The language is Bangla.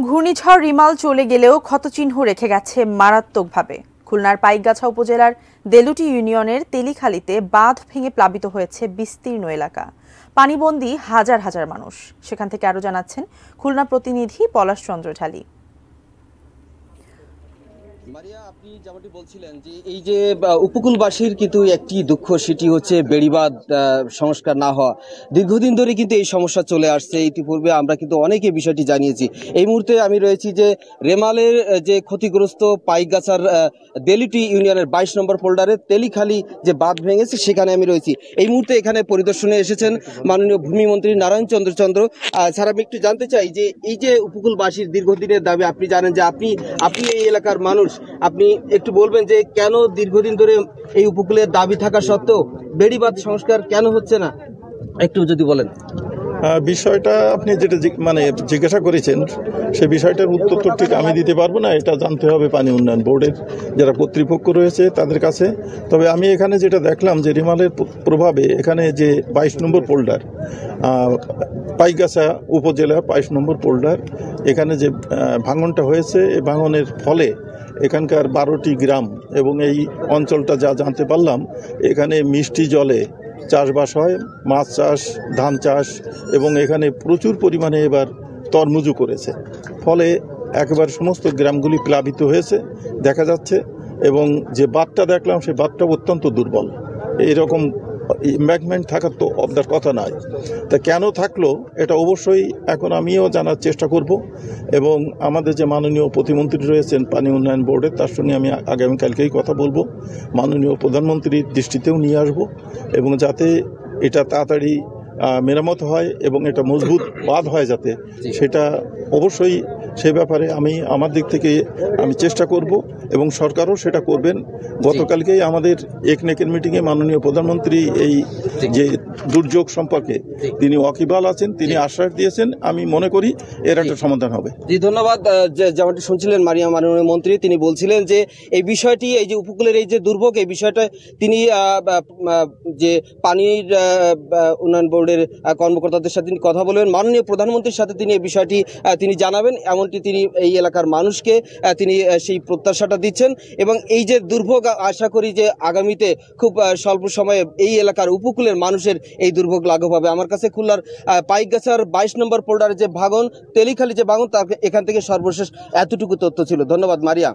ঘূর্ণিঝড় রিমাল চলে গেলেও ক্ষতচিহ্ন রেখে গেছে মারাত্মকভাবে। খুলনার পাইকগাছা উপজেলার দেলুটি ইউনিয়নের তেলিখালীতে বাঁধ ভেঙে প্লাবিত হয়েছে বিস্তীর্ণ এলাকা। পানিবন্দী হাজার হাজার মানুষ। সেখান থেকে আরো জানাচ্ছেন খুলনা প্রতিনিধি পলাশ চন্দ্র ঢালী। মারিয়া, আপনি যেমনটি বলছিলেন যে এই যে উপকূলবাসীর কিন্তু একটি দুঃখ, সেটি হচ্ছে বেড়িবাঁধ সংস্কার না হওয়া। দীর্ঘদিন ধরে কিন্তু এই সমস্যা চলে আসছে। ইতিপূর্বে আমরা কিন্তু অনেকে বিষয়টি জানিয়েছি। এই মুহূর্তে আমি রয়েছি যে রেমালের যে ক্ষতিগ্রস্ত পাইকগাছার দেলুটি ইউনিয়নের 22 নম্বর পোল্ডারে তেলিখালী যে বাঁধ ভেঙেছে সেখানে আমি রয়েছি। এই মুহূর্তে এখানে পরিদর্শনে এসেছেন মাননীয় ভূমিমন্ত্রী নারায়ণ চন্দ্র। স্যার, আমি একটু জানতে চাই যে এই যে উপকূলবাসীর দীর্ঘদিনের দাবি, আপনি জানেন যে আপনি এই এলাকার মানুষ, আপনি একটু বলবেন যে কেন দীর্ঘদিন ধরে এই উপকূলের দাবি থাকা সত্ত্বেও বেড়িবাঁধ সংস্কার কেন হচ্ছে না, একটু যদি বলেন। বিষয়টা আপনি যেটা জিজ্ঞাসা করেছেন সেই বিষয়টার উত্তর তো ঠিক আমি দিতে পারবো না। এটা জানতে হবে পানি উন্নয়ন বোর্ডের যারা কর্তৃপক্ষ রয়েছে তাদের কাছে। তবে আমি এখানে যেটা দেখলাম যে রিমালের প্রভাবে এখানে যে 22 নম্বর পোল্ডার, পাইকগাছা উপজেলার 22 নম্বর পোল্ডার, এখানে যে ভাঙনটা হয়েছে, এই ভাঙনের ফলে এখানকার 12টি গ্রাম এবং এই অঞ্চলটা যা জানতে পারলাম, এখানে মিষ্টি জলে চাষবাস হয়, মাছ চাষ, ধান চাষ, এবং এখানে প্রচুর পরিমাণে এবার তরমুজও করেছে। ফলে একবার সমস্ত গ্রামগুলি প্লাবিত হয়েছে দেখা যাচ্ছে। এবং যে বাঁধটা দেখলাম সেই বাঁধটা অত্যন্ত দুর্বল। এইরকম এম্বাঙ্কমেন্ট থাকার তো অবদার কথা নয়। তা কেন থাকলো এটা অবশ্যই এখন আমিও জানার চেষ্টা করব, এবং আমাদের যে মাননীয় প্রতিমন্ত্রী রয়েছেন পানি উন্নয়ন বোর্ডের, তার সঙ্গে আমি আগামীকালকেই কথা বলবো। মাননীয় প্রধানমন্ত্রীর দৃষ্টিতেও নিয়ে আসবো, এবং যাতে এটা তাড়াতাড়ি মেরামত হয় এবং এটা মজবুত বাঁধ হয় যাতে, সেটা অবশ্যই সে ব্যাপারে আমি আমার দিক থেকে আমি চেষ্টা করব, এবং সরকারও সেটা করবেন। গতকালকেই আমাদের একনেকের মিটিংয়ে মাননীয় প্রধানমন্ত্রী এই যে দুর্যোগ সম্পর্কে তিনি ওয়াকিবহাল আছেন, তিনি আশ্বাস দিয়েছেন। আমি মনে করি এর একটা সমাধান হবে। জি, ধন্যবাদ। যেমনটি শুনছিলেন মাননীয় মন্ত্রী, তিনি বলছিলেন যে এই বিষয়টি, এই যে উপকূলের এই যে দুর্ভোগ, এই বিষয়টা তিনি যে পানির উন্নয়ন বোর্ডের কর্মকর্তাদের সাথে তিনি কথা বলবেন, মাননীয় প্রধানমন্ত্রীর সাথে তিনি এই বিষয়টি তিনি জানাবেন, এমনটি তিনি এই এলাকার মানুষকে তিনি সেই প্রত্যাশাটা দিচ্ছেন। এবং এই যে দুর্ভোগ, আশা করি যে আগামীতে খুব স্বল্প সময়ে এই এলাকার উপকূলের মানুষের এই দুর্ভোগ লাঘব হবে। আমার কাছে খুলনার পাইকগাছার 22 নম্বর পোল্ডারের যে ভাঙন, তেলিখালী যে ভাঙন, তার এখান থেকে সর্বশেষ এতটুকু তথ্য ছিল। ধন্যবাদ মারিয়া।